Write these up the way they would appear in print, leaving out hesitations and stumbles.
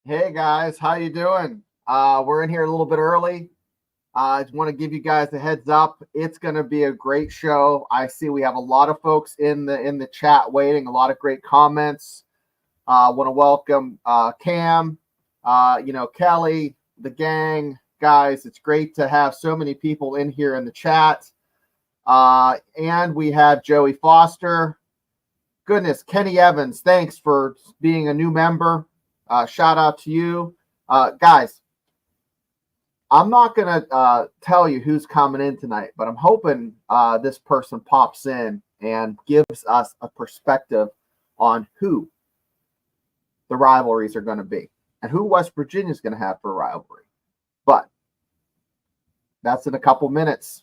Hey guys, how you doing? We're in here a little bit early. I just want to give you guys a heads up. It's going to be a great show. I see we have a lot of folks in the chat waiting. A lot of great comments. Want to welcome Cam, Kelly, the gang, guys. It's great to have so many people in here in the chat. And we have Joey Foster. Goodness, Kenny Evans. Thanks for being a new member. Shout out to you. Guys, I'm not going to tell you who's coming in tonight, but I'm hoping this person pops in and gives us a perspective on who the rivalries are going to be and who West Virginia is going to have for a rivalry. But that's in a couple minutes.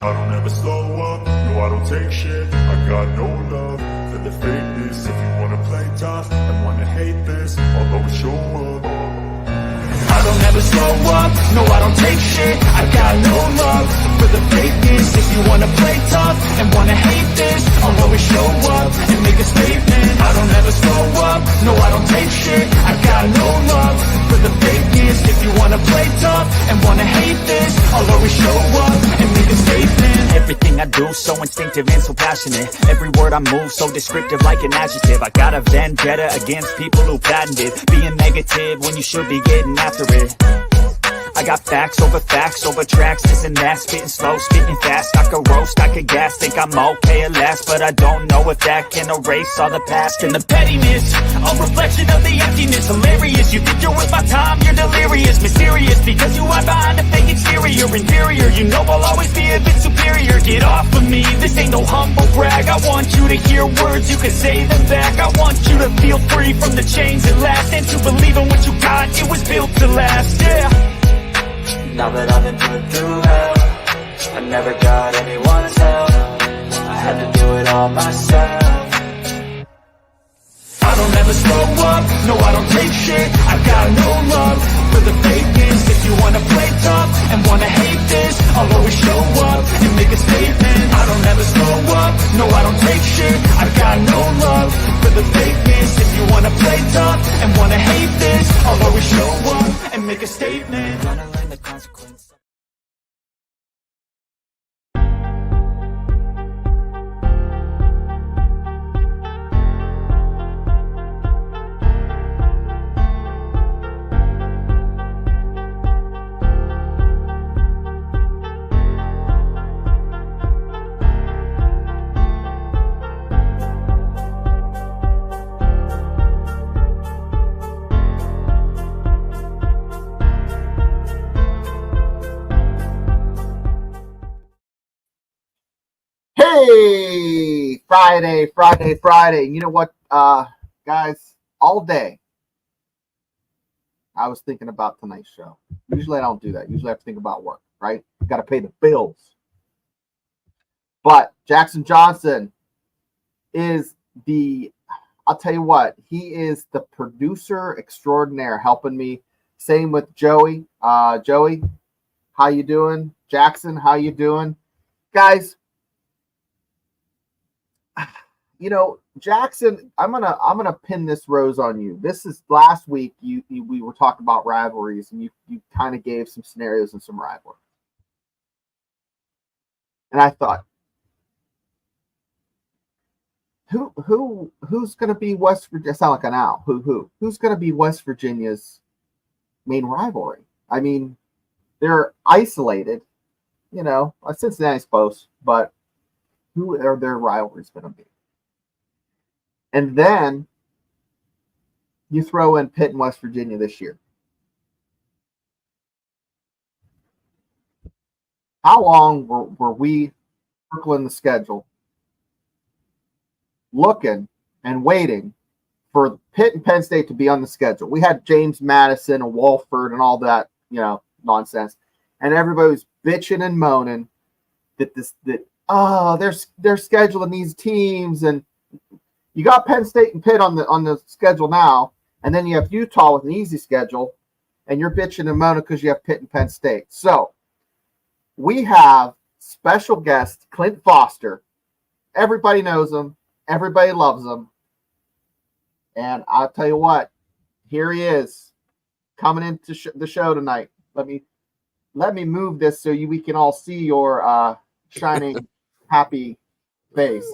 I don't ever slow up, no I don't take shit. I got no love for the fakeness. If you wanna play tough and wanna hate this, I'll always show up. I don't ever slow up, no I don't take shit. I got no love for the fakeness. If you wanna play tough and wanna hate this, I'll always show up and make a statement. I don't ever slow up, no I don't take shit. I got no love for the fakeness. If you wanna play tough and wanna hate this, I'll always show up and make a statement. Everything I do so instinctive and so passionate. Every word I move so descriptive like an adjective. I got a vendetta against people who patented being negative when you should be getting after it. I got facts over tracks, this and that, spitting slow, spitting fast. I could roast, I could gas, think I'm okay at last, but I don't know if that can erase all the past. And the pettiness, a reflection of the emptiness. Hilarious, you think you're worth my time, you're delirious. Mysterious, because you hide behind a fake exterior. Inferior, you know I'll always be a bit superior. Get off of me, this ain't no humble brag. I want you to hear words, you can say them back. I want you to feel free from the chains at last, and to believe in what you got, it was built to last, yeah. Now that I've been put through hell, I never got anyone's help. I had to do it all myself. I don't ever slow up, no I don't take shit. I got no love for the fakeness. If you wanna play tough and wanna hate this, I'll always show up and make a statement. I don't ever slow up, no I don't take shit. I got no love for the fakeness. If you wanna play tough and wanna hate this, I'll always show up and make a statement. Gonna learn the consequence. Hey, Friday. You know what, guys, all day I was thinking about tonight's show. Usually I don't do that. Usually I have to think about work, right? Got to pay the bills. But Jackson Johnson is I'll tell you what, he is the producer extraordinaire helping me. Same with Joey. Joey, how you doing? Jackson, how you doing? Guys, Jackson, I'm gonna pin this rose on you. This is last week. We were talking about rivalries, and you kind of gave some scenarios and some rivalry. And I thought, who's gonna be West Virginia? I sound like an owl. Who's gonna be West Virginia's main rivalry? I mean, they're isolated, Cincinnati's close, but who are their rivalries gonna be? And then you throw in Pitt and West Virginia this year. How long were we circling the schedule, looking and waiting for Pitt and Penn State to be on the schedule? We had James Madison and Wolford and all that, nonsense. And everybody was bitching and moaning that they're scheduling these teams, and you got Penn State and Pitt on the schedule now, and then you have Utah with an easy schedule, and you're bitching and moaning because you have Pitt and Penn State. So we have special guest Clint Foster. Everybody knows him. Everybody loves him. And I'll tell you what, here he is coming into the show tonight. Let me move this so we can all see your shining, happy face.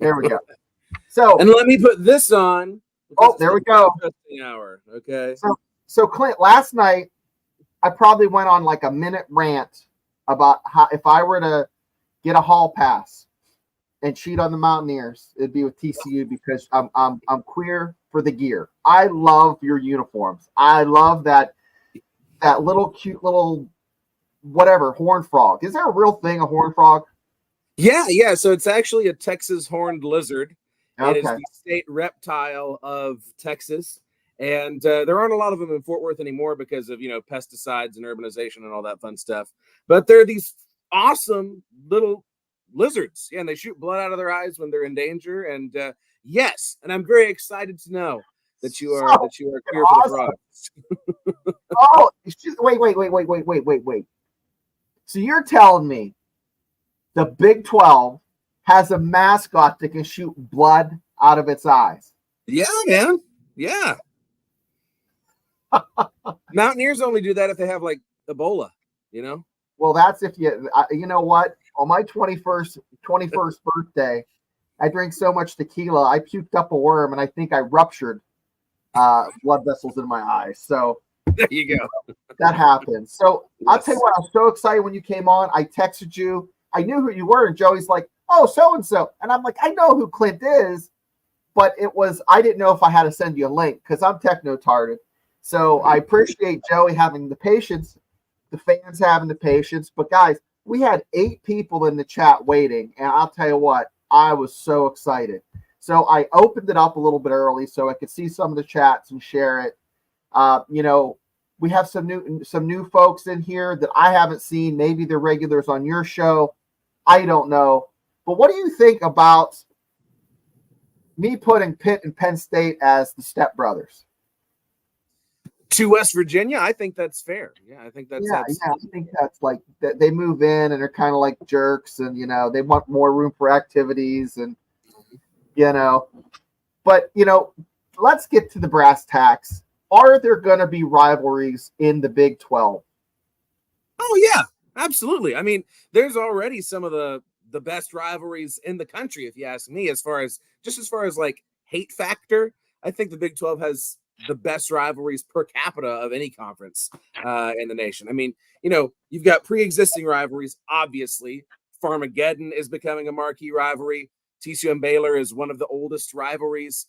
There we go. So, and let me put this on. Oh, there we go. Hour, okay. So Clint, last night I probably went on like a minute rant about how if I were to get a hall pass and cheat on the Mountaineers, it'd be with TCU because I'm queer for the gear. I love your uniforms. I love that little cute little whatever horned frog. Is there a real thing, a horned frog? Yeah. So it's actually a Texas horned lizard. Okay. It is the state reptile of Texas. And there aren't a lot of them in Fort Worth anymore because of, pesticides and urbanization and all that fun stuff. But they're these awesome little lizards. Yeah, and they shoot blood out of their eyes when they're in danger. And yes, and I'm very excited to know that you are queer for the frogs. Oh, wait. So you're telling me the Big 12 has a mascot that can shoot blood out of its eyes? Yeah, man. Yeah. Mountaineers only do that if they have like Ebola, Well, that's if you know what? On my 21st birthday, I drank so much tequila, I puked up a worm, and I think I ruptured blood vessels in my eyes. So there you go. That happened. So yes. I'll tell you what, I was so excited when you came on. I texted you. I knew who you were, and Joey's like, "Oh, so-and-so." And I'm like, I know who Clint is, but I didn't know if I had to send you a link because I'm techno-tarded. So I appreciate Joey having the patience, the fans having the patience. But guys, we had 8 people in the chat waiting, and I'll tell you what, I was so excited. So I opened it up a little bit early so I could see some of the chats and share it. We have some new folks in here that I haven't seen. Maybe they're regulars on your show. I don't know. But what do you think about me putting Pitt and Penn State as the stepbrothers? To West Virginia, I think that's fair. Yeah, I think that's I think that's like they move in and they're kind of like jerks, and they want more room for activities, and but let's get to the brass tacks. Are there going to be rivalries in the Big 12? Oh yeah, absolutely. I mean, there's already some of the best rivalries in the country, if you ask me. As far as like hate factor, I think the Big 12 has the best rivalries per capita of any conference in the nation. I mean, you've got pre-existing rivalries. Obviously, Farmageddon is becoming a marquee rivalry. TCU and Baylor is one of the oldest rivalries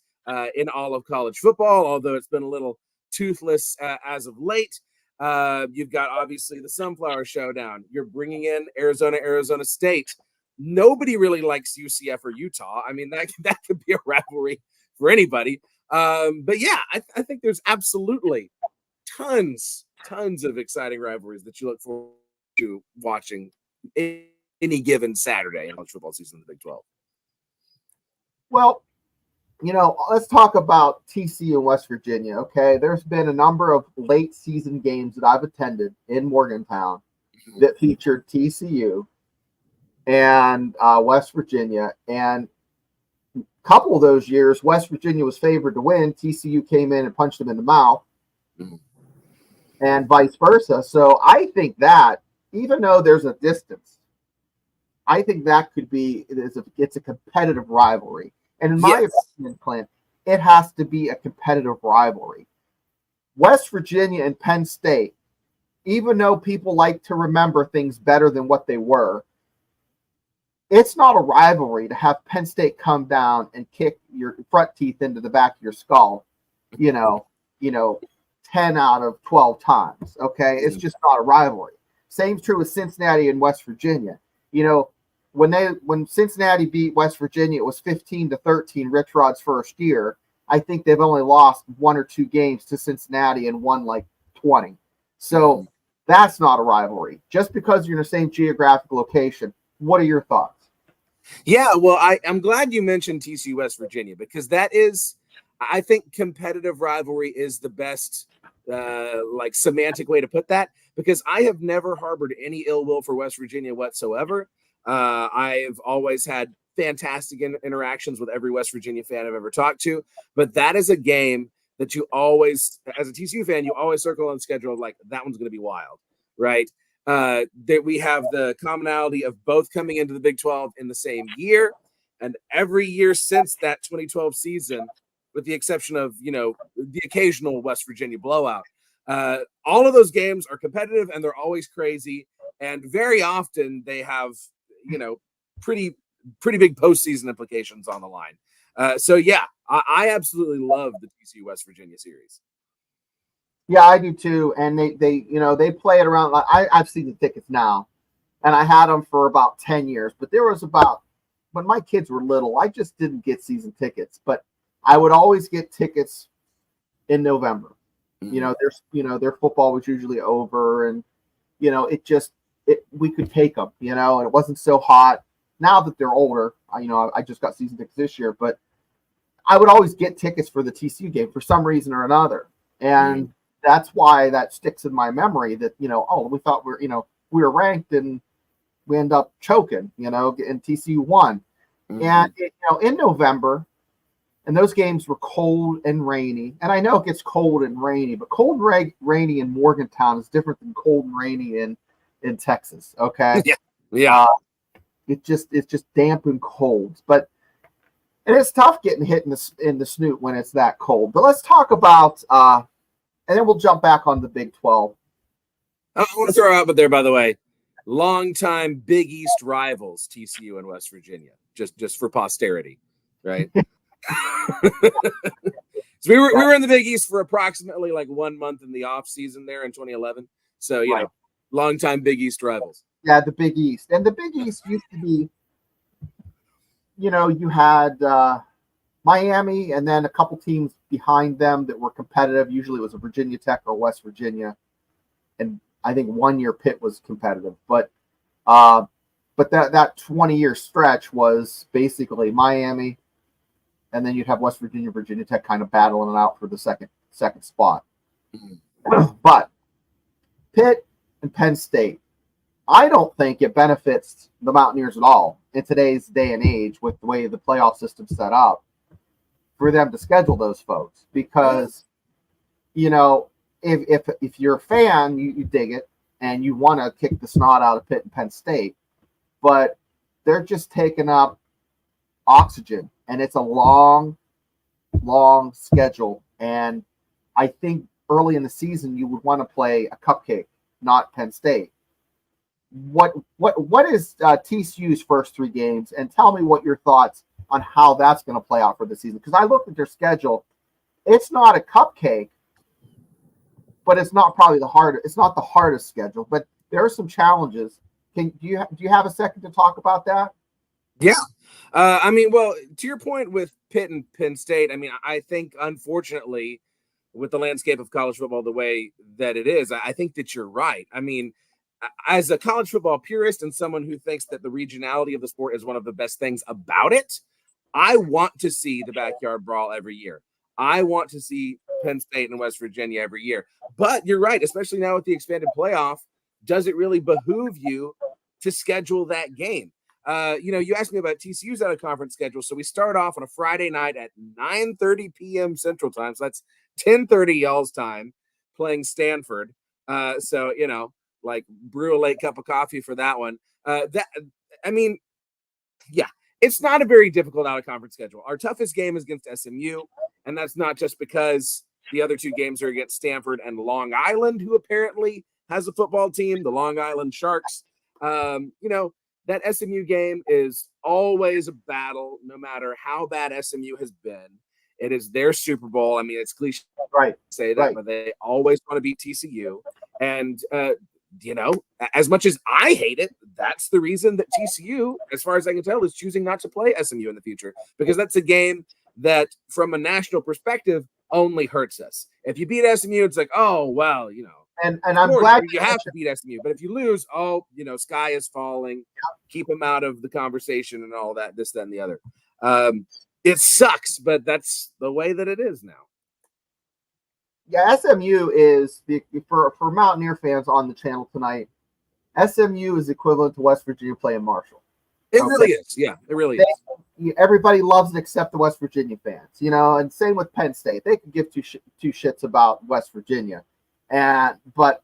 in all of college football, although it's been a little toothless as of late. You've got obviously the Sunflower Showdown. You're bringing in Arizona State. Nobody really likes UCF or Utah. I mean, that could be a rivalry for anybody. But yeah, I think there's absolutely tons of exciting rivalries that you look forward to watching any given Saturday in college football season in the Big 12. Well, let's talk about TCU and West Virginia. Okay, there's been a number of late season games that I've attended in Morgantown that featured TCU and West Virginia, and a couple of those years, West Virginia was favored to win. TCU came in and punched them in the mouth, and vice versa. So I think that even though there's a distance, I think that could be it's a competitive rivalry. And in my opinion, Clint, it has to be a competitive rivalry. West Virginia and Penn State, even though people like to remember things better than what they were, it's not a rivalry to have Penn State come down and kick your front teeth into the back of your skull, 10 out of 12 times. Okay. It's just not a rivalry. Same's true with Cincinnati and West Virginia. When Cincinnati beat West Virginia, it was 15-13 Rich Rod's first year. I think they've only lost 1 or 2 games to Cincinnati and won like 20. So that's not a rivalry. Just because you're in the same geographic location. What are your thoughts? Yeah, well, I'm glad you mentioned TCU West Virginia because that is, I think, competitive rivalry is the best like semantic way to put that, because I have never harbored any ill will for West Virginia whatsoever. I've always had fantastic interactions with every West Virginia fan I've ever talked to, but that is a game that you always, as a TCU fan, you always circle on schedule of like, that one's going to be wild, right? That we have the commonality of both coming into the Big 12 in the same year, and every year since that 2012 season, with the exception of, the occasional West Virginia blowout, all of those games are competitive and they're always crazy, and very often they have, pretty big postseason implications on the line. So yeah, I absolutely love the TCU West Virginia series. Yeah, I do too. And they play it around. Like I've seen the tickets now, and I had them for about 10 years. But there was about, when my kids were little, I just didn't get season tickets, but I would always get tickets in November. Mm-hmm. Their football was usually over, and we could take them, and it wasn't so hot. Now that they're older, I just got season tickets this year, but I would always get tickets for the TCU game for some reason or another. And that's why that sticks in my memory that, we thought we were ranked and we end up choking, and TCU won. Mm-hmm. And, in November, and those games were cold and rainy. And I know it gets cold and rainy, but cold and rainy in Morgantown is different than cold and rainy in Texas. Okay. Yeah. It's just damp and cold, and it's tough getting hit in the snoot when it's that cold. But let's talk about, and then we'll jump back on the Big 12. I want to throw out there, by the way, longtime Big East rivals, TCU and West Virginia, just for posterity, right? So we were in the Big East for approximately like 1 month in the off season there in 2011. So longtime Big East rivals. Yeah, the Big East. And the Big East used to be, you had Miami and then a couple teams behind them that were competitive. Usually it was a Virginia Tech or West Virginia. And I think 1 year Pitt was competitive. But that 20-year stretch was basically Miami, and then you'd have West Virginia, Virginia Tech kind of battling it out for the second spot. Mm-hmm. But Pitt and Penn State, I don't think it benefits the Mountaineers at all in today's day and age with the way the playoff system's set up for them to schedule those folks. Because, if you're a fan, you dig it and you want to kick the snot out of Pitt and Penn State, but they're just taking up oxygen, and it's a long schedule. And I think early in the season you would want to play a cupcake, not Penn State. What is TCU's first 3 games, and tell me what your thoughts on how that's going to play out for the season? Because I looked at their schedule, it's not a cupcake, but it's not probably it's not the hardest schedule, but there are some challenges. Do you have a second to talk about that? Yeah. Well, to your point with Pitt and Penn State, I think, unfortunately, with the landscape of college football the way that it is, I think that you're right. As a college football purist and someone who thinks that the regionality of the sport is one of the best things about it, I want to see the backyard brawl every year. I want to see Penn State and West Virginia every year. But you're right, especially now with the expanded playoff, does it really behoove you to schedule that game? You asked me about TCU's out of conference schedule. So we start off on a Friday night at 9:30 p.m. Central Time. So that's 10:30 y'all's time, playing Stanford. Like brew a late cup of coffee for that one. It's not a very difficult out of conference schedule. Our toughest game is against SMU, and that's not just because the other 2 games are against Stanford and Long Island, who apparently has a football team, the Long Island Sharks. That SMU game is always a battle, no matter how bad SMU has been. It is their Super Bowl. It's cliche to say that, but they always want to beat TCU. And, as much as I hate it, that's the reason that TCU, as far as I can tell, is choosing not to play SMU in the future, because that's a game that, from a national perspective, only hurts us. If you beat SMU, it's like, oh, well, And I'm glad you have to beat SMU. But if you lose, sky is falling. Keep them out of the conversation and all that, this, that, and the other. It sucks, but that's the way that it is now. Yeah, SMU is for Mountaineer fans on the channel tonight. SMU is equivalent to West Virginia playing Marshall. It Okay. really is. Yeah, it really is. Everybody loves it except the West Virginia fans, and same with Penn State. They could give two shits about West Virginia, but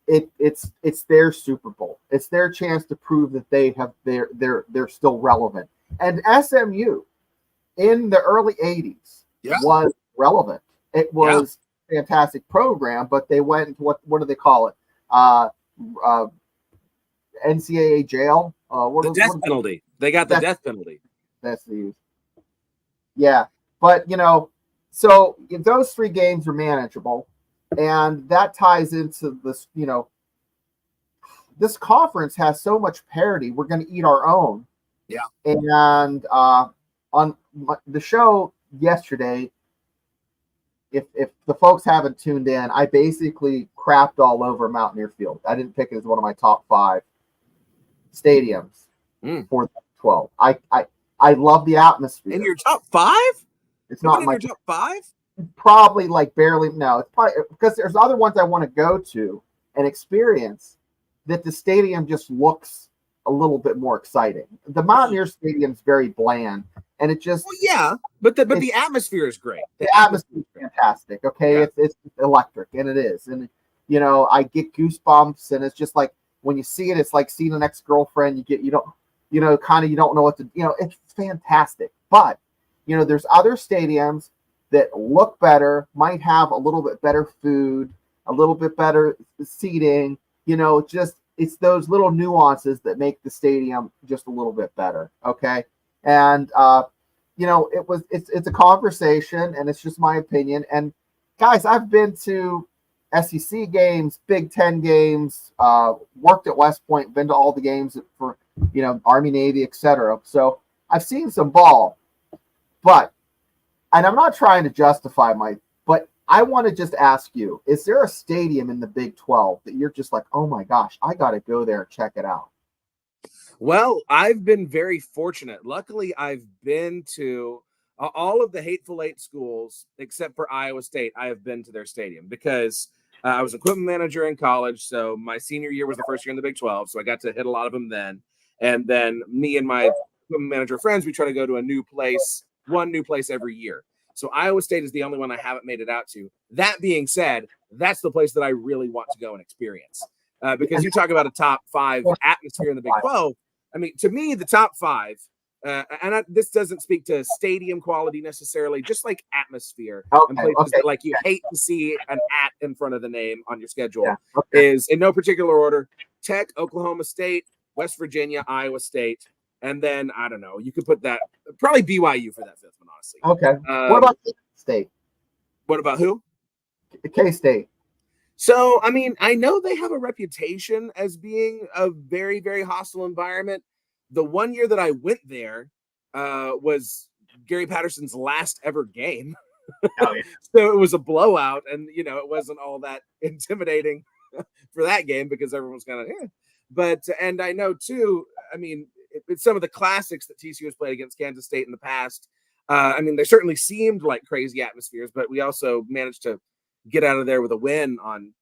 it's their Super Bowl. It's their chance to prove that they're still relevant. And SMU in the early 80s was relevant. It was a fantastic program, but they went into what do they call it? NCAA jail. The death penalty. They got the death penalty. That's the use. Yeah, but so those 3 games are manageable, and that ties into this. This conference has so much parity. We're going to eat our own. Yeah. And on the show yesterday, if the folks haven't tuned in, I basically crapped all over Mountaineer Field. I didn't pick it as one of my top 5 stadiums for the 12. I love the atmosphere. In your top 5? It's not in your top 5. Probably like barely. No, it's probably because there's other ones I want to go to and experience. That the stadium just looks a little bit more exciting. The Mountaineer Stadium is very bland, and it just but the atmosphere is great. The atmosphere is fantastic. Okay, it's electric, and it is, and I get goosebumps, and it's just like when you see it, it's like seeing an ex-girlfriend. You don't know what to. It's fantastic, but there's other stadiums that look better, might have a little bit better food, a little bit better seating. It's those little nuances that make the stadium just a little bit better. Okay. And, it's a conversation, and it's just my opinion. And guys, I've been to SEC games, Big Ten games, worked at West Point, been to all the games for, Army, Navy, etc. So I've seen some ball, and I'm not trying to justify but I want to just ask you, is there a stadium in the Big 12 that you're just like, oh my gosh, I got to go there and check it out? Well, I've been very fortunate. Luckily, I've been to all of the Hateful Eight schools, except for Iowa State. I have been to their stadium because I was equipment manager in college. So my senior year was the first year in the Big 12. So I got to hit a lot of them then. And then me and my equipment manager friends, we try to go to one new place every year. So Iowa State is the only one I haven't made it out to. That being said, that's the place that I really want to go and experience. Because you talk about a top 5 atmosphere in the Big 12. I mean, to me, the top 5, this doesn't speak to stadium quality necessarily, just like atmosphere and places that like you hate to see an at in front of the name on your schedule is in no particular order: Tech, Oklahoma State, West Virginia, Iowa State. And then, I don't know, you could put that, probably BYU for that 5th one, honestly. Okay. What about K-State? What about who? K-State. So, I mean, I know they have a reputation as being a very, very hostile environment. The one year that I went there was Gary Patterson's last ever game. So it was a blowout, and, it wasn't all that intimidating for that game because everyone was kind of, But, and I know, too, I mean, it's some of the classics that TCU has played against Kansas State in the past. I mean, they certainly seemed like crazy atmospheres, but we also managed to get out of there with a win on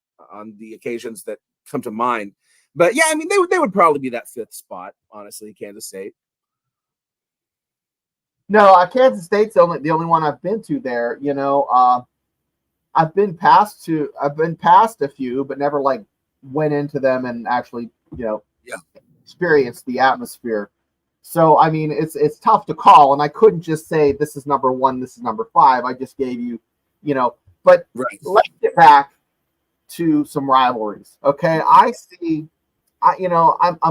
the occasions that come to mind. But yeah, I mean, they would probably be that 5th spot, honestly, Kansas State. No, Kansas State's the only one I've been to there. I've been past a few, but never like went into them and actually, experience the atmosphere. So I mean, it's tough to call, and I couldn't just say this is number 1, this is number 5. I just gave you, But let's get back to some rivalries. Okay, I'm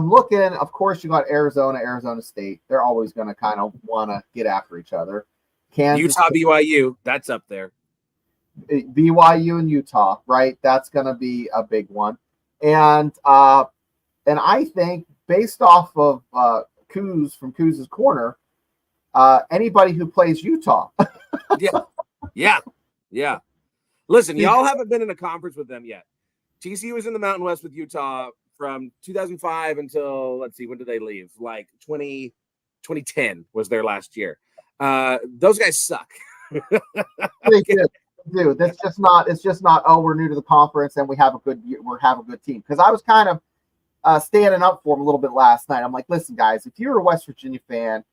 looking. Of course, you got Arizona State. They're always going to kind of want to get after each other. Utah, BYU, that's up there. BYU and Utah, right? That's going to be a big one. And I think based off of Coos from Coos's Corner, anybody who plays Utah. Yeah. Listen, y'all haven't been in a conference with them yet. TCU was in the Mountain West with Utah from 2005 until, let's see, when did they leave? Like 2010 was their last year. Those guys suck. do. That's just not. It's just not. Oh, we're new to the conference and we have a good team. Because I was kind of standing up for them a little bit last night. I'm like, listen, guys, if you're a West Virginia fan,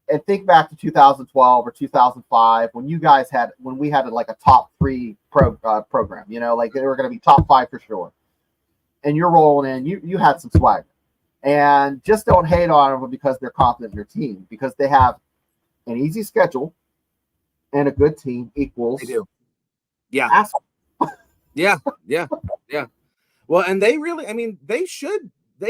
and think back to 2012 or 2005 when we had like a top 3 program. You know, like they were going to be top 5 for sure. And you're rolling in. You had some swag, and just don't hate on them because they're confident in their team, because they have an easy schedule and a good team equals. They do. Yeah. Yeah. Well, and they really, I mean, they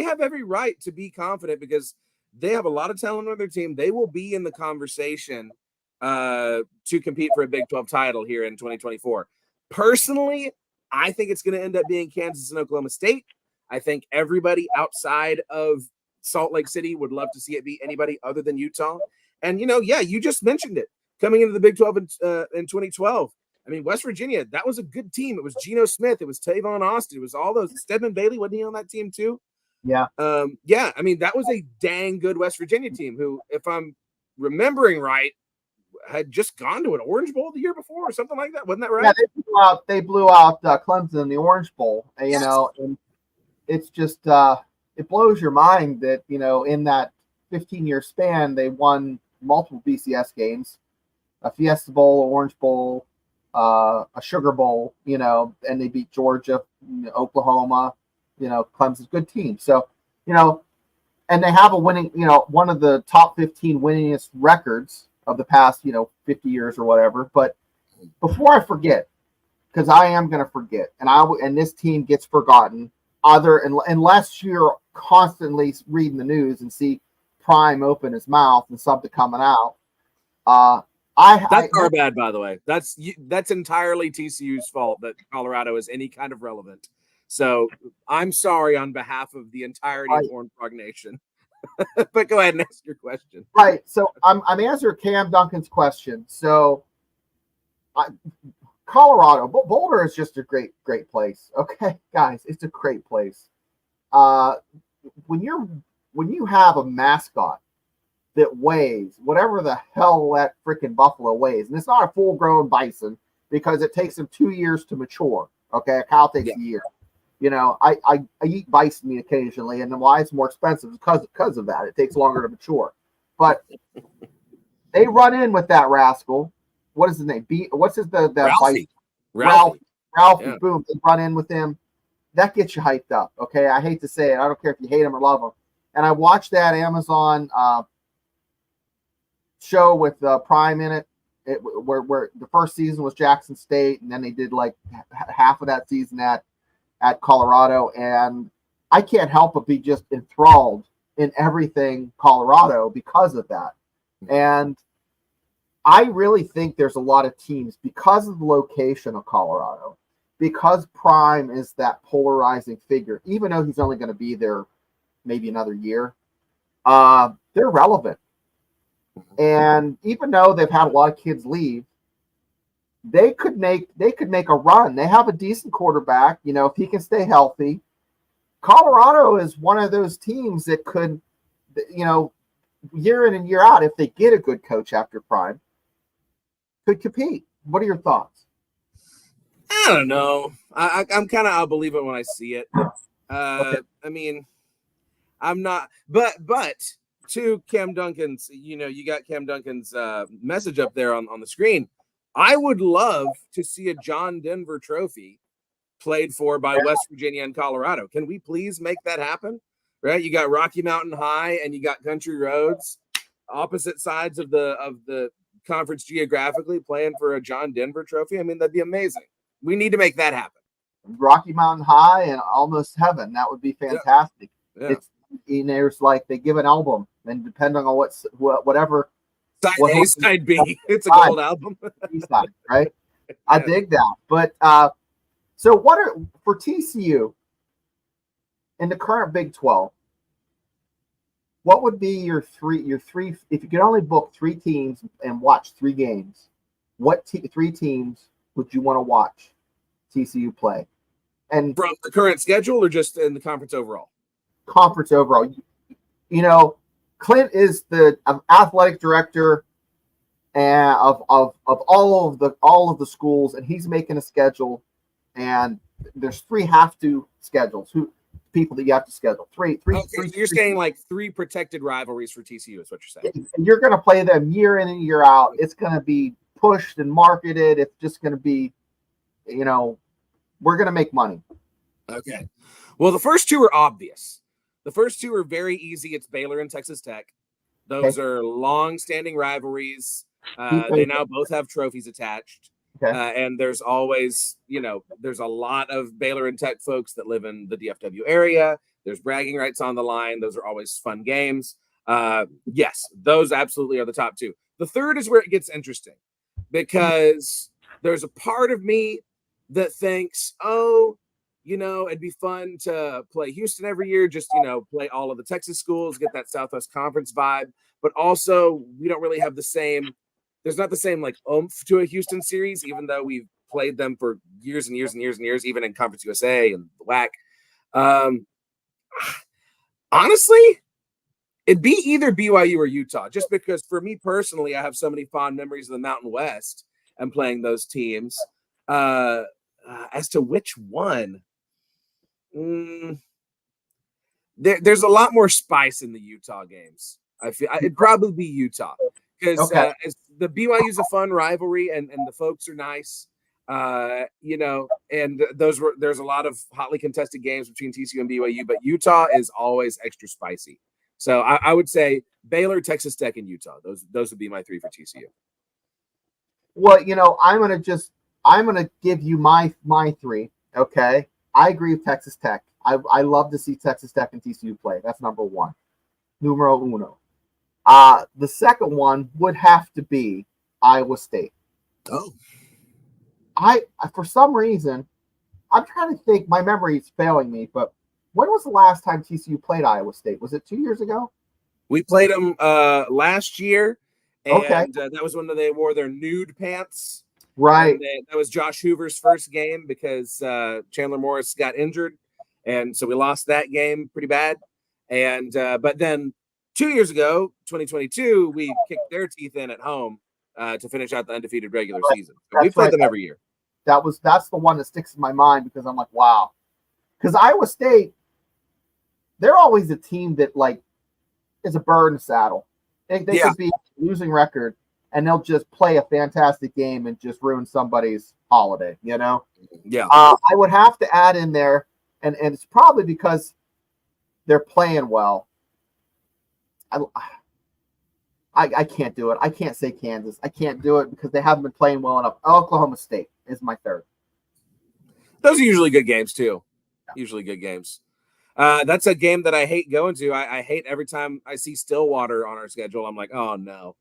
have every right to be confident because they have a lot of talent on their team. They will be in the conversation to compete for a Big 12 title here in 2024. Personally, I think it's going to end up being Kansas and Oklahoma State. I think everybody outside of Salt Lake City would love to see it be anybody other than Utah. And, you just mentioned it. Coming into the Big 12 in 2012, I mean, West Virginia, that was a good team. It was Geno Smith. It was Tavon Austin. It was all those. Stedman Bailey, wasn't he on that team too? Yeah. I mean, that was a dang good West Virginia team who, if I'm remembering right, had just gone to an Orange Bowl the year before or something like that. Wasn't that right? Yeah, they blew out Clemson in the Orange Bowl, and it's just it blows your mind that, in that 15-year span, they won multiple BCS games, a Fiesta Bowl, Orange Bowl, a Sugar Bowl, and they beat Georgia, Oklahoma, Clemson's good team. So, and they have a winning, one of the top 15 winningest records of the past, 50 years or whatever. But before I forget, because I am going to forget, and this team gets forgotten, unless you're constantly reading the news and see Prime open his mouth and something coming out. That's our bad, by the way. That's entirely TCU's fault that Colorado is any kind of relevant. So I'm sorry on behalf of the entirety of Horned Frog Nation. But go ahead and ask your question. Right. So I'm answering Cam Duncan's question. So Colorado, Boulder is just a great place. Okay, guys, it's a great place. When you have a mascot that weighs whatever the hell that freaking buffalo weighs, and it's not a full-grown bison because it takes them 2 years to mature. Okay, a cow takes a year. I eat bison meat occasionally, and then why it's more expensive because of that. It takes longer to mature. But they run in with that rascal. What is his name? What's his the Ralphie. Yeah. Boom. They run in with him. That gets you hyped up. Okay, I hate to say it. I don't care if you hate him or love him. And I watched that Amazon show with Prime in it. Where the first season was Jackson State, and then they did like half of that season at Colorado, and I can't help but be just enthralled in everything Colorado because of that. And I really think there's a lot of teams, because of the location of Colorado, because Prime is that polarizing figure, even though he's only going to be there maybe another year, they're relevant. And even though they've had a lot of kids leave, they could make a run. They have a decent quarterback, if he can stay healthy. Colorado is one of those teams that could, year in and year out, if they get a good coach after Prime, could compete. What are your thoughts? I don't know. I'll believe it when I see it. Okay. I mean, I'm not, but to Cam Duncan's, you got Cam Duncan's message up there on the screen. I would love to see a John Denver trophy played for by West Virginia and Colorado. Can we please make that happen? Right? You got Rocky Mountain High and you got Country Roads, opposite sides of the conference geographically, playing for a John Denver trophy. I mean, that'd be amazing. We need to make that happen. Rocky Mountain High and Almost Heaven. That would be fantastic. Yeah. It's there's like they give an album, and depending on whatever side A, side B, it's a gold album. Right? I dig that. But so what are for TCU in the current Big 12? What would be your three? If you could only book 3 teams and watch 3 games, what 3 teams would you want to watch TCU play? And from the current schedule, or just in the conference overall? Conference overall. Clint is the athletic director. and of all of the schools, and he's making a schedule, and there's 3 have to schedules. People that you have to schedule. Three. Okay, so you're saying like 3 protected rivalries for TCU is what you're saying. You're going to play them year in and year out. It's going to be pushed and marketed. It's just going to be, we're going to make money. Okay. Well, the first 2 are obvious. The first 2 are very easy. It's Baylor and Texas Tech. Those are long-standing rivalries. They now both have trophies attached. Okay. And there's always, there's a lot of Baylor and Tech folks that live in the DFW area. There's bragging rights on the line. Those are always fun games. Yes, those absolutely are the top 2. The third is where it gets interesting, because there's a part of me that thinks, it'd be fun to play Houston every year, just, play all of the Texas schools, get that Southwest Conference vibe. But also, we don't really have there's not the same like oomph to a Houston series, even though we've played them for years and years and years and years, even in Conference USA and the WAC. Honestly, it'd be either BYU or Utah, just because for me personally, I have so many fond memories of the Mountain West and playing those teams. As to which one, there's a lot more spice in the Utah games. I feel it'd probably be Utah, because the BYU's a fun rivalry, and the folks are nice, and there's a lot of hotly contested games between TCU and BYU, but Utah is always extra spicy. So I would say Baylor, Texas Tech, and Utah. Those would be my 3 for TCU. Well, I'm gonna give you my 3. Okay, I agree with Texas Tech. I love to see Texas Tech and TCU play. That's number 1, numero uno. The second one would have to be Iowa State. Oh, for some reason, I'm trying to think. My memory is failing me, but when was the last time TCU played Iowa State? Was it 2 years ago? We played them last year, and that was when they wore their nude pants. Right. That was Josh Hoover's first game, because Chandler Morris got injured, and so we lost that game pretty bad. And but then 2 years ago, 2022, we kicked their teeth in at home to finish out the undefeated regular season. So we played them every year. That's the one that sticks in my mind, because I'm like, wow. Because Iowa State, they're always a team that is a bird in the saddle. They could be losing record, and they'll just play a fantastic game and just ruin somebody's holiday. Yeah. I would have to add in there, and it's probably because they're playing well. I can't do it. I can't say Kansas. I can't do it because they haven't been playing well enough. Oklahoma State is my 3rd. Those are usually good games too. Usually good games. That's a game that I hate going to. I hate every time I see Stillwater on our schedule. I'm like, oh no,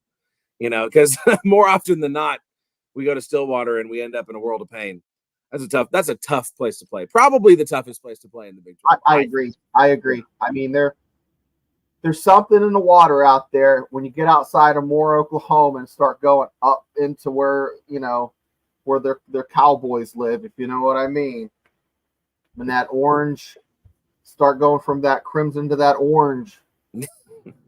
because more often than not, we go to Stillwater and we end up in a world of pain. That's a tough place to play. Probably the toughest place to play in the Big 12. I agree. I mean, there's something in the water out there when you get outside of Moore, Oklahoma, and start going up into where their Cowboys live, if you know what I mean. When that orange, start going from that crimson to that orange,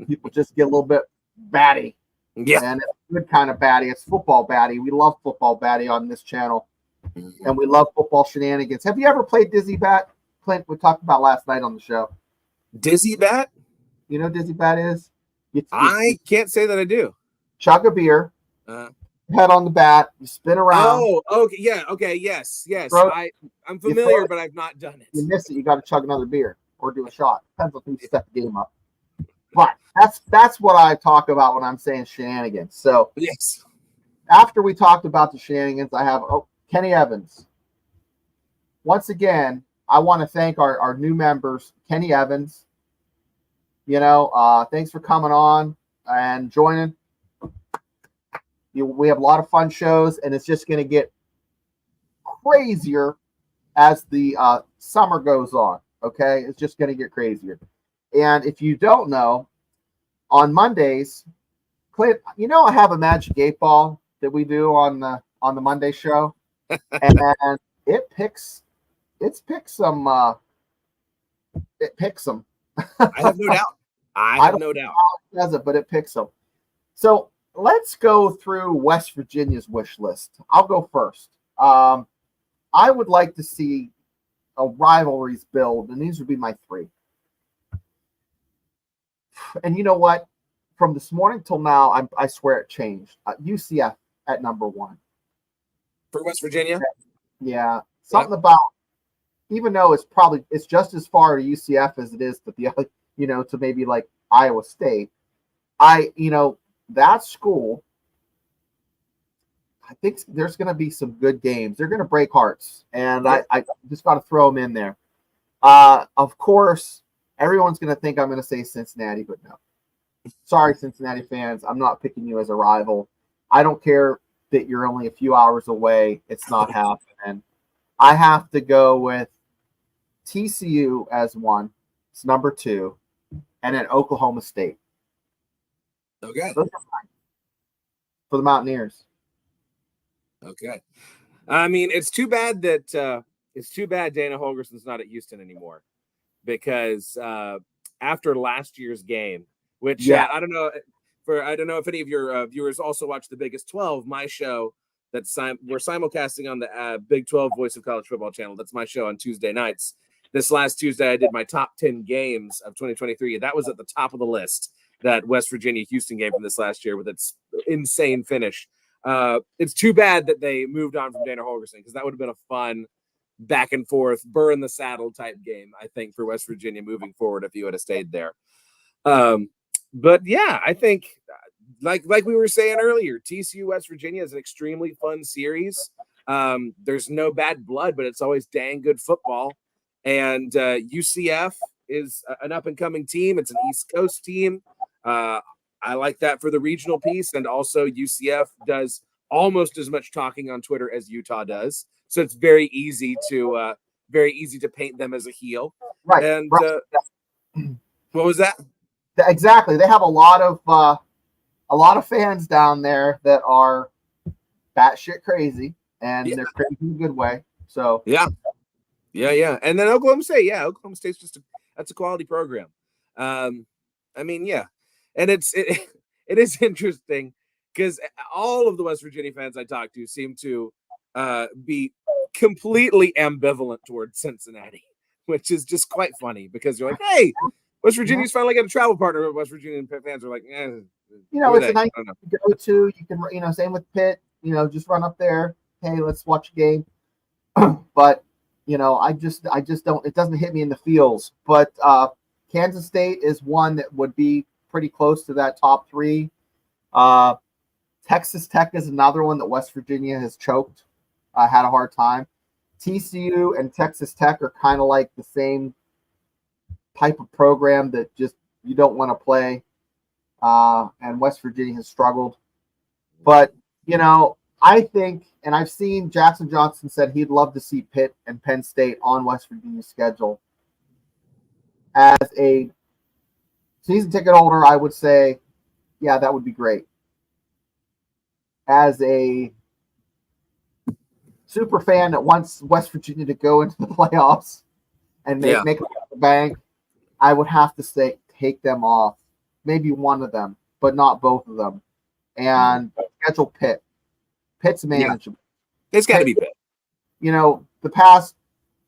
people just get a little bit batty. Yeah. And it's good kind of batty. It's football batty. We love football batty on this channel. And we love football shenanigans. Have you ever played Dizzy Bat? Clint, we talked about last night on the show. Dizzy Bat? You know what Dizzy Bat is? I can't say that I do. Chug a beer, head on the bat, you spin around. Oh, okay, yeah, okay, yes. I'm familiar, but I've not done it. You miss it, you got to chug another beer or do a shot. Depends on who you step the game up. But that's what I talk about when I'm saying shenanigans. So yes, after we talked about the shenanigans, I have Kenny Evans. Once again, I want to thank our new members, Kenny Evans. Thanks for coming on and joining. We have a lot of fun shows, and it's just going to get crazier as the summer goes on. Okay, it's just going to get crazier. And if you don't know, on Mondays, Clint, I have a magic 8-ball that we do on the Monday show, and it picks some. I have no doubt. I have no doubt. How it does it, but it picks them. So let's go through West Virginia's wish list. I'll go first. I would like to see a rivalries build, and these would be my three. And you know what? From this morning till now, I swear it changed. UCF at number one. For West Virginia? Yeah. Something about, even though it's just as far to UCF as it is to the other, to maybe like Iowa State. That school, I think there's going to be some good games. They're going to break hearts, and I just got to throw them in there. Of course, everyone's going to think I'm going to say Cincinnati, but no. Sorry, Cincinnati fans. I'm not picking you as a rival. I don't care that you're only a few hours away. It's not happening. I have to go with TCU as one. It's number two, and then Oklahoma State. Okay. For the Mountaineers. Okay. I mean, it's too bad that Dana Holgerson's not at Houston anymore, because after last year's game, which I don't know if any of your viewers also watch the Biggest 12, my show we're simulcasting on the Big 12 Voice of College Football channel. That's my show on Tuesday nights. This last Tuesday, I did my top 10 games of 2023. That was at the top of the list, that West Virginia-Houston game from this last year with its insane finish. It's too bad that they moved on from Dana Holgerson, because that would have been a fun back and forth, burr in the saddle type game, I think, for West Virginia moving forward if you would have stayed there. But yeah, I think like we were saying earlier, TCU West Virginia is an extremely fun series. There's no bad blood, but it's always dang good football. And UCF is an up and coming team. It's an East Coast team. I like that for the regional piece. And also UCF does almost as much talking on Twitter as Utah does. So it's very easy to paint them as a heel. Right. And what was that? Exactly. They have a lot of fans down there that are batshit crazy, and they're crazy in a good way. So yeah. And then Oklahoma State. Yeah, Oklahoma State's that's a quality program. I mean, yeah. And it is interesting, because all of the West Virginia fans I talk to seem to be completely ambivalent towards Cincinnati, which is just quite funny, because you're like, hey, West Virginia's finally got a travel partner. But West Virginian fans are like, it's a nice to go to. You can, same with Pitt, just run up there. Hey, let's watch a game. But, I just don't, it doesn't hit me in the feels. But Kansas State is one that would be pretty close to that top three. Texas Tech is another one that West Virginia has choked, had a hard time. TCU and Texas Tech are kind of like the same type of program that just you don't want to play. And West Virginia has struggled. But, I think, and I've seen Jackson Johnson said he'd love to see Pitt and Penn State on West Virginia's schedule. As a season ticket holder, I would say, yeah, that would be great. As a super fan that wants West Virginia to go into the playoffs and make it the bank, I would have to say take them off. Maybe one of them, but not both of them. And schedule Pitt. Pitt's manageable. Yeah. It's got to be Pitt. The past,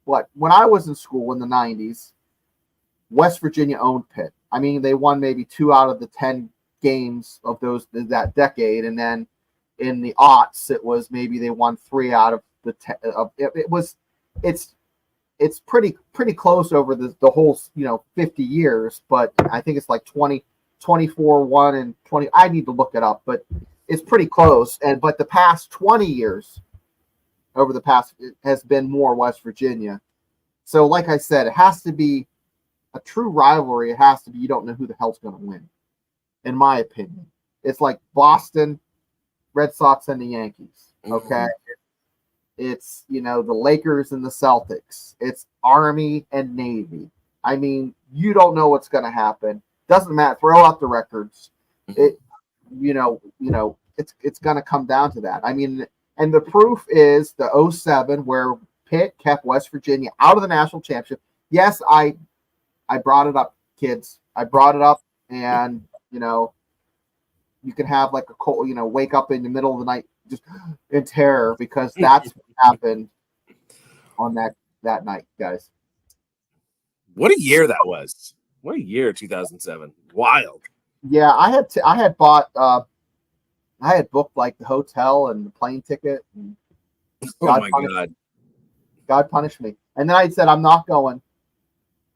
when I was in school in the 90s, West Virginia owned Pitt. I mean, they won maybe 2 out of the 10 games of that decade. And then in the aughts, it was maybe they won 3 out of the 10. It's pretty close over the whole 50 years, but I think it's like 24-1 and 20. I need to look it up, but it's pretty close. But the past 20 years, it has been more West Virginia. So, like I said, it has to be a true rivalry. It has to be, you don't know who the hell's going to win, in my opinion. It's like Boston, Red Sox, and the Yankees. Okay. Mm-hmm. It's, the Lakers and the Celtics. It's Army and Navy. I mean, you don't know what's going to happen. Doesn't matter. Throw out the records. It, it's going to come down to that. I mean, and the proof is the 2007 where Pitt kept West Virginia out of the national championship. Yes, I brought it up, kids. I brought it up, and you can have like a cold, wake up in the middle of the night just in terror because that's what happened on that night, guys. What a year that was. What a year, 2007. Wild. Yeah, I had booked like the hotel and the plane ticket. And Oh my God. God punished me. And then I said, I'm not going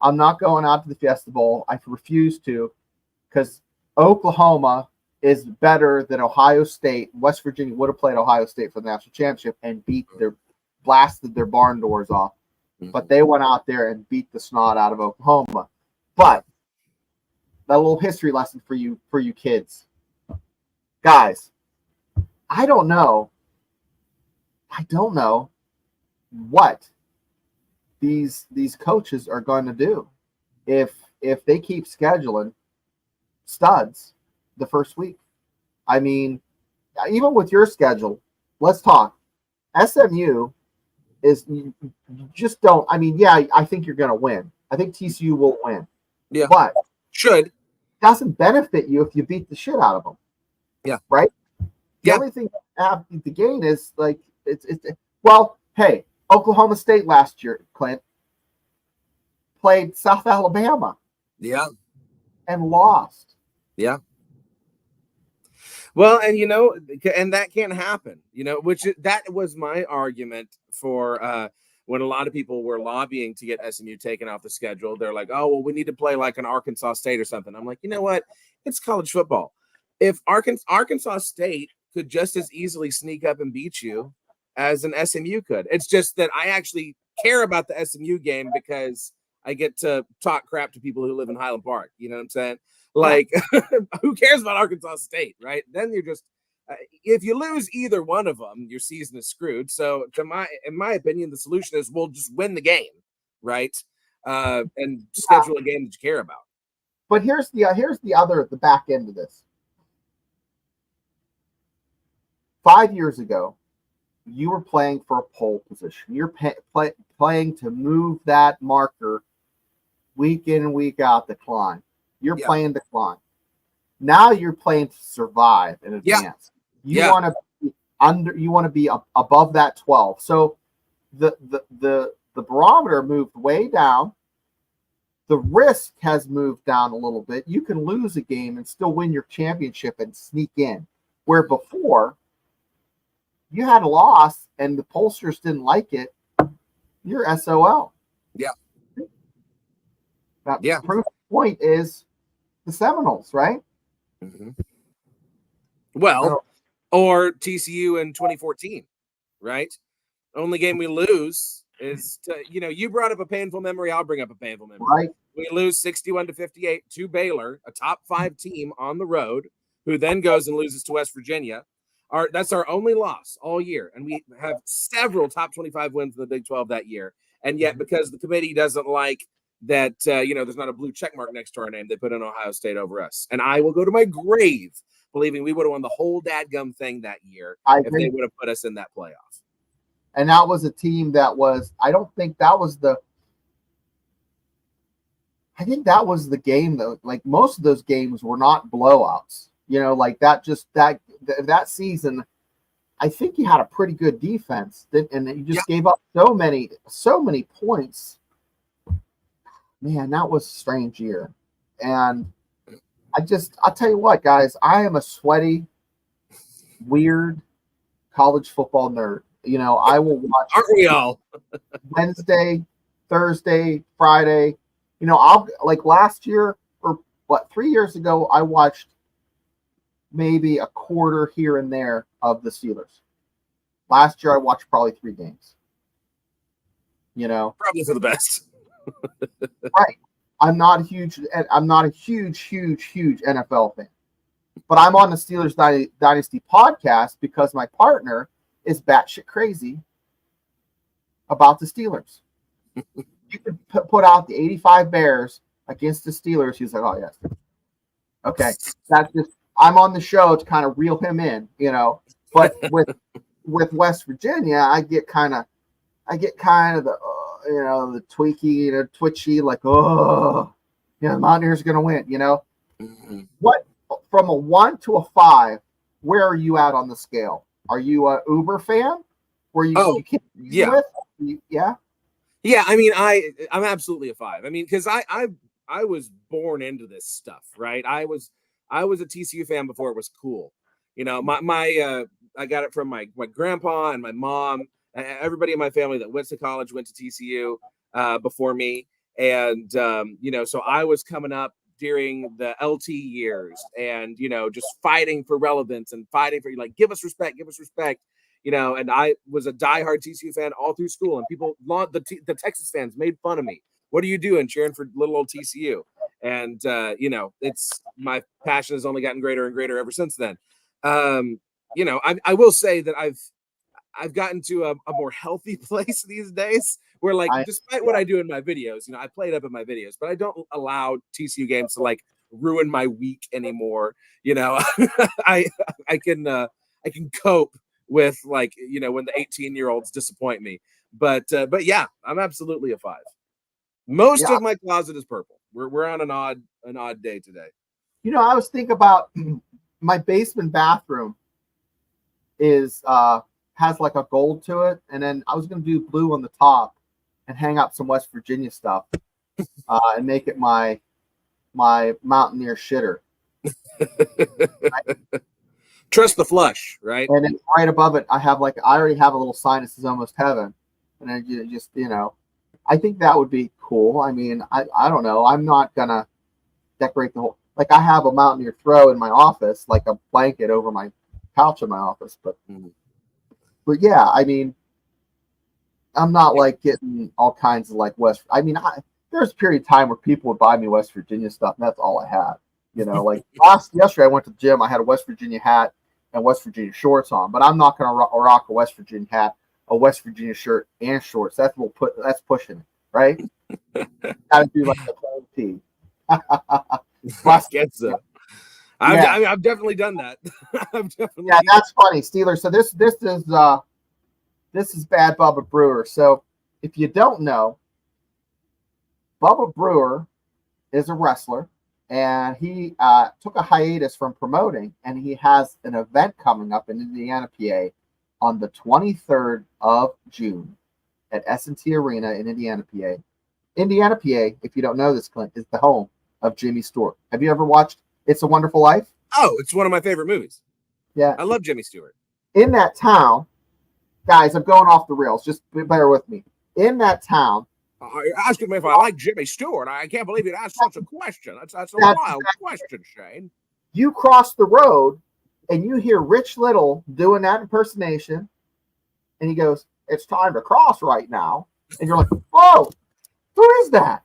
out to the Fiesta Bowl. I refuse to, because Oklahoma is better than Ohio State. West Virginia would have played Ohio State for the national championship and blasted their barn doors off. But they went out there and beat the snot out of Oklahoma. But that little history lesson for you kids. Guys, I don't know what these coaches are going to do if they keep scheduling studs the first week. I mean, even with your schedule, let's talk. SMU is, you just don't. I mean, yeah, I think you're going to win. I think TCU will win. Yeah, but should doesn't benefit you if you beat the shit out of them. Yeah, right. The only thing you have to gain is like it's well, hey, Oklahoma State last year, Clint, played South Alabama. Yeah, and lost. Yeah. Well, and that can't happen, which that was my argument for when a lot of people were lobbying to get SMU taken off the schedule. They're like, oh, well, we need to play like an Arkansas State or something. I'm like, you know what? It's college football. If Arkansas State could just as easily sneak up and beat you as an SMU could. It's just that I actually care about the SMU game because I get to talk crap to people who live in Highland Park. You know what I'm saying? Like, who cares about Arkansas State, right? Then you're just, if you lose either one of them, your season is screwed. So, in my opinion, the solution is we'll just win the game, right? And schedule a game that you care about. But here's the back end of this. 5 years ago, you were playing for a pole position. You're playing to move that marker week in and week out to climb. You're playing to climb. Now you're playing to survive in advance. You want to be above that 12. So the barometer moved way down. The risk has moved down a little bit. You can lose a game and still win your championship and sneak in. Where before you had a loss and the pollsters didn't like it, you're SOL. Yeah. That proof point is the Seminoles, right? Mm-hmm. Well, or TCU in 2014, right? Only game we lose is you brought up a painful memory. I'll bring up a painful memory. Right. We lose 61-58 to Baylor, a top 5 team on the road, who then goes and loses to West Virginia. That's our only loss all year. And we have several top 25 wins in the Big 12 that year. And yet, because the committee doesn't like that, there's not a blue check mark next to our name, they put in Ohio State over us. And I will go to my grave believing we would have won the whole dadgum thing that year if they would have put us in that playoff. And that was a team that was, I think that was the game that, like, most of those games were not blowouts. Like that season, I think you had a pretty good defense, and you just gave up so many points. Man, that was a strange year. And I'll tell you what, guys, I am a sweaty, weird college football nerd. I will watch. Aren't we all? Wednesday, Thursday, Friday. I'll, like, last year, or 3 years ago, I watched maybe a quarter here and there of the Steelers. Last year, I watched probably 3 games. Probably for the best. Right. I'm not a huge NFL fan, but I'm on the Steelers Dynasty podcast because my partner is batshit crazy about the Steelers. You could put out the 85 Bears against the Steelers. He's like, oh yes. Okay. That's just, I'm on the show to kind of reel him in, but with West Virginia, I get kind of the, the tweaky, twitchy, like, the Mountaineers are going to win, Mm-hmm. What from a 1 to a 5, where are you at on the scale? Are you a Uber fan? Where you can't yeah. with? Yeah. Yeah, I mean, I'm absolutely a 5. I mean, because I was born into this stuff, right? I was a TCU fan before it was cool. You know, I got it from my grandpa and my mom. Everybody in my family that went to college went to TCU before me, and you know, so I was coming up during the LT years, and you know, just fighting for relevance and fighting for like give us respect. You know, and I was a diehard TCU fan all through school, and people, the Texas fans made fun of me. What are you doing cheering for little old TCU? And you know, it's my passion has only gotten greater and greater ever since then. You know, I will say that I've gotten to a more healthy place these days where like, despite what I do in my videos, you know, I play it up in my videos, but I don't allow TCU games to like ruin my week anymore. You know, I can cope with like, you know, when the 18-year-olds disappoint me. But yeah, I'm absolutely a 5. Most of my closet is purple. We're on an odd day today. You know, I was thinking about my basement bathroom is has like a gold to it, and then I was gonna do blue on the top and hang up some West Virginia stuff and make it my Mountaineer shitter. Trust the flush, right? And then right above it, I already have a little sign that says "Almost Heaven," and then you just, you know, I think that would be cool. I mean, I don't know. I'm not gonna decorate the whole. Like I have a Mountaineer throw in my office, like a blanket over my couch in my office. But yeah, I mean, I'm not like getting all kinds of like West. I mean, there's a period of time where people would buy me West Virginia stuff, and that's all I had. You know, like yesterday I went to the gym. I had a West Virginia hat and West Virginia shorts on, but I'm not going to rock a West Virginia hat, a West Virginia shirt, and shorts. That's pushing it, right? Got to do like the whole tee. I guess so. I've definitely done that. Yeah, that's funny, Steelers. So this is Bad Bubba Brewer. So if you don't know, Bubba Brewer is a wrestler. And he took a hiatus from promoting, and he has an event coming up in Indiana, PA, on the 23rd of June at S&T Arena in Indiana, PA. Indiana, PA, if you don't know this, Clint, is the home of Jimmy Stewart. Have you ever watched It's a Wonderful Life? Oh, it's one of my favorite movies. Yeah. I love Jimmy Stewart. In that town, guys, I'm going off the rails. Just bear with me. In that town, you're asking me if I like Jimmy Stewart. I can't believe you'd ask such a question. That's a wild question, Shane. You cross the road and you hear Rich Little doing that impersonation, and he goes, "It's time to cross right now." And you're like, "Whoa, who is that?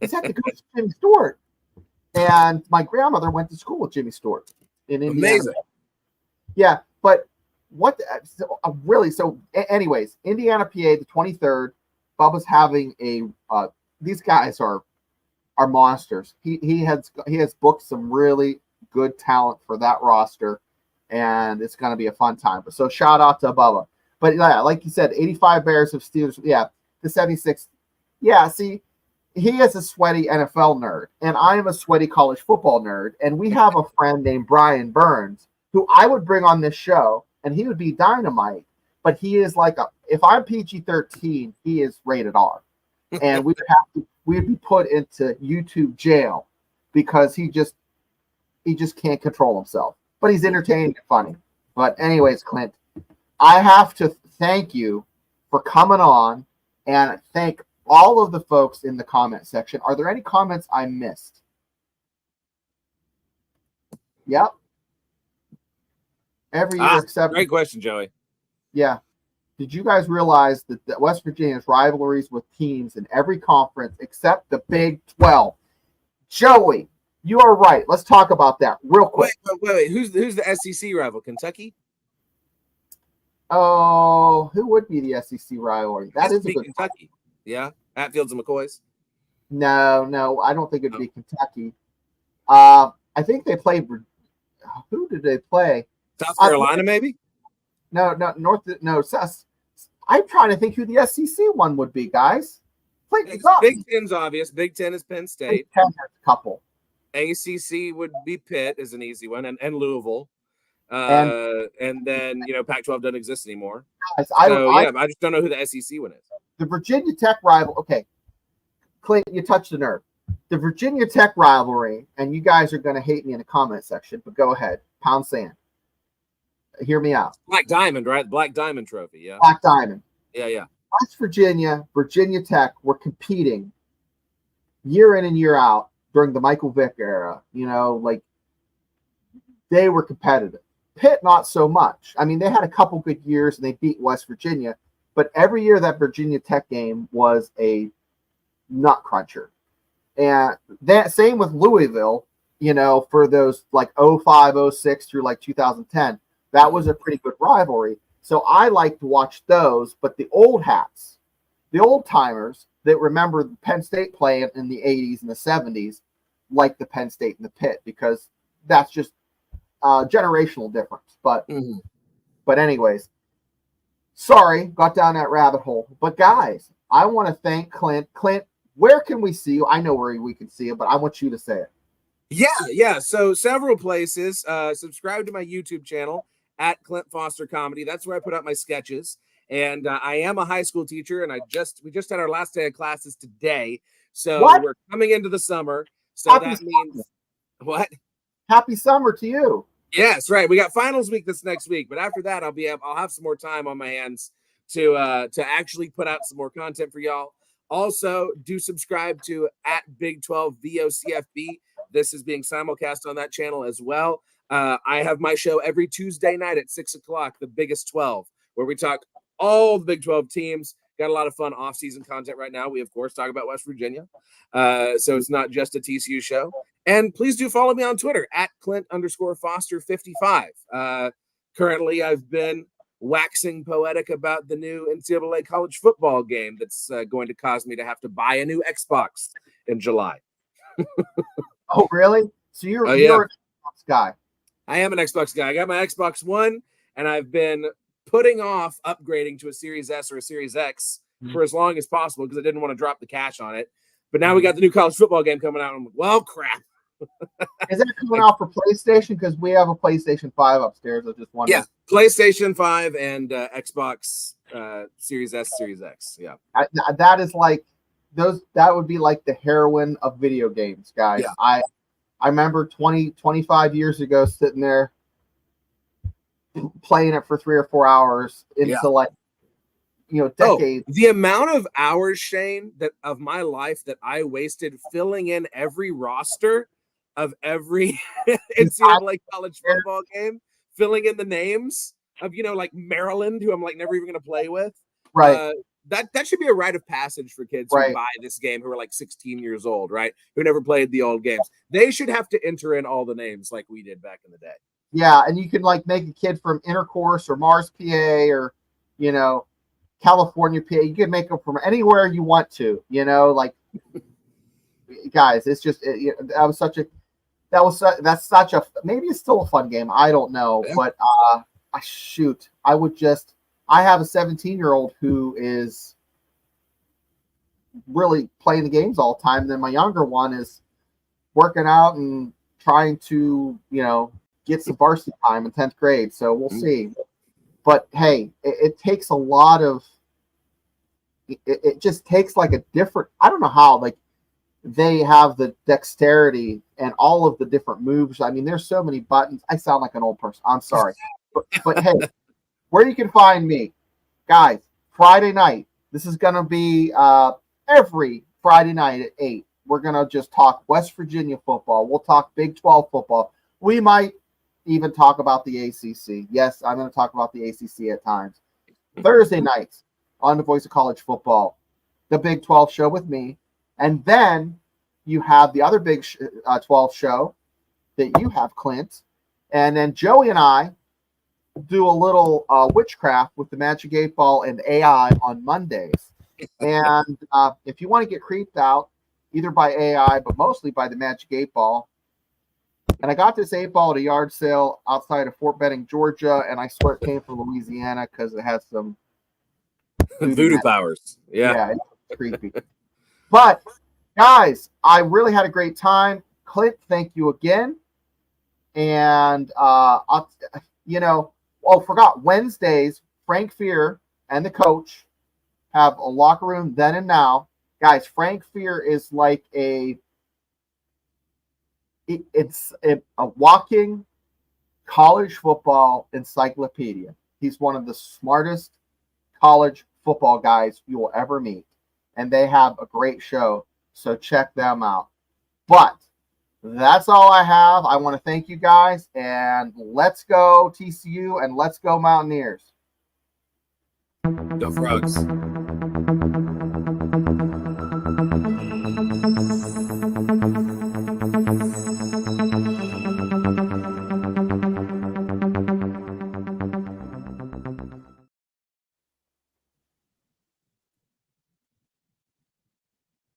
Is that the good Jimmy Stewart?" And my grandmother went to school with Jimmy Stewart in Indiana. Amazing. Yeah, but anyways, Indiana, PA, the 23rd. Bubba's having these guys are monsters. He has booked some really good talent for that roster, and it's going to be a fun time. So shout out to Bubba. But yeah, like you said, 85 Bears of Steelers. Yeah, the 76. Yeah, see, he is a sweaty NFL nerd, and I am a sweaty college football nerd. And we have a friend named Brian Burns who I would bring on this show, and he would be dynamite. But he is like if I'm PG-13, he is rated R, and we'd be put into YouTube jail because he just can't control himself. But he's entertaining and funny. But anyways, Clint, I have to thank you for coming on, and thank all of the folks in the comment section. Are there any comments I missed? Yep. Every year except. Great question, Joey. Yeah. Did you guys realize that West Virginia has rivalries with teams in every conference except the Big 12? Joey, you are right. Let's talk about that real quick. Wait. Who's the SEC rival? Kentucky? Oh, who would be the SEC rivalry? That is a good Kentucky. Yeah, Hatfields and McCoys. No, I don't think it'd be Kentucky. I think they played. Who did they play? South Carolina, maybe. No, South. I'm trying to think who the SEC one would be, guys. Big Ten's obvious. Big Ten is Penn State. Big Ten has a couple. ACC would be Pitt is an easy one, and Louisville. And then Pac-12 doesn't exist anymore. Guys, I just don't know who the SEC one is. The Virginia Tech rival. Okay, Clint, you touched the nerve. The Virginia Tech rivalry, and you guys are going to hate me in the comment section, but go ahead, pound sand. Hear me out. Black Diamond, right? Black Diamond Trophy, yeah. Black Diamond. Yeah. West Virginia, Virginia Tech were competing year in and year out during the Michael Vick era. They were competitive. Pitt, not so much. I mean, they had a couple good years and they beat West Virginia, but every year that Virginia Tech game was a nut cruncher. And that same with Louisville, for those like 05, 06 through like 2010, that was a pretty good rivalry. So I like to watch those, but the old hats, the old timers that remember Penn State playing in the 80s and the 70s, like the Penn State and the Pitt, because that's just generational difference. But anyways, sorry, got down that rabbit hole. But guys, I want to thank Clint. Clint, where can we see you? I know where we can see you, but I want you to say it. Yeah. So several places. Subscribe to my YouTube channel at Clint Foster Comedy. That's where I put out my sketches. And I am a high school teacher, and we just had our last day of classes today. So we're coming into the summer. So that means what? Happy summer to you. Yes, right. We got finals week this next week, but after that, I'll have some more time on my hands to actually put out some more content for y'all. Also, do subscribe to at Big 12 VOCFB. This is being simulcast on that channel as well. I have my show every Tuesday night at 6:00, The Biggest 12, where we talk all the Big 12 teams. Got a lot of fun off-season content right now. We, of course, talk about West Virginia. So it's not just a TCU show. And please do follow me on Twitter at Clint_Foster55. Currently, I've been waxing poetic about the new NCAA college football game that's going to cause me to have to buy a new Xbox in July. Oh, really? So you're an Xbox guy. I am an Xbox guy. I got my Xbox One, and I've been putting off upgrading to a Series S or a Series X for as long as possible because I didn't want to drop the cash on it. But now we got the new college football game coming out, and I'm like, well, crap. Is that coming out for PlayStation? Because we have a PlayStation 5 upstairs. I just wondered. Yeah, PlayStation 5 and Xbox Series S, Series X. Yeah. That is like that would be like the heroine of video games, guys. Yeah. I remember 25 years ago sitting there playing it for 3 or 4 hours into decades. The amount of hours, Shane, of my life that I wasted filling in every roster of every NCAA college football game, filling in the names of like Maryland, who I'm like never even going to play with. Right. That should be a rite of passage for kids who buy this game who are like 16 years old, right? Who never played the old games. They should have to enter in all the names like we did back in the day. Yeah, and you can like make a kid from Intercourse or Mars, PA, or California, PA. You can make them from anywhere you want to. Guys, it's just that's such a maybe it's still a fun game. I don't know, but I have a 17-year-old who is really playing the games all the time. And then my younger one is working out and trying to get some varsity time in 10th grade. So we'll see. But hey, it takes a lot of it just takes like a different, I don't know how, like they have the dexterity and all of the different moves. I mean, there's so many buttons. I sound like an old person. I'm sorry. But hey, where you can find me, guys, Friday night. This is going to be every Friday night at 8. We're going to just talk West Virginia football. We'll talk Big 12 football. We might even talk about the ACC. Yes, I'm going to talk about the ACC at times. Thursday nights on the Voice of College Football, the Big 12 show with me. And then you have the other Big 12 show that you have, Clint. And then Joey and I do a little witchcraft with the Magic 8 Ball and AI on Mondays. And if you want to get creeped out, either by AI, but mostly by the Magic 8 Ball. And I got this 8 ball at a yard sale outside of Fort Benning, Georgia, and I swear it came from Louisiana because it has some voodoo powers. Yeah, it's creepy. But guys, I really had a great time. Clint, thank you again. And forgot Wednesdays, Frank Fear and the coach have a locker room then and now. Guys, Frank Fear is like it's a walking college football encyclopedia. He's one of the smartest college football guys you will ever meet. And they have a great show, so check them out. But that's all I have. I want to thank you guys, and let's go TCU and let's go Mountaineers. Go Frogs.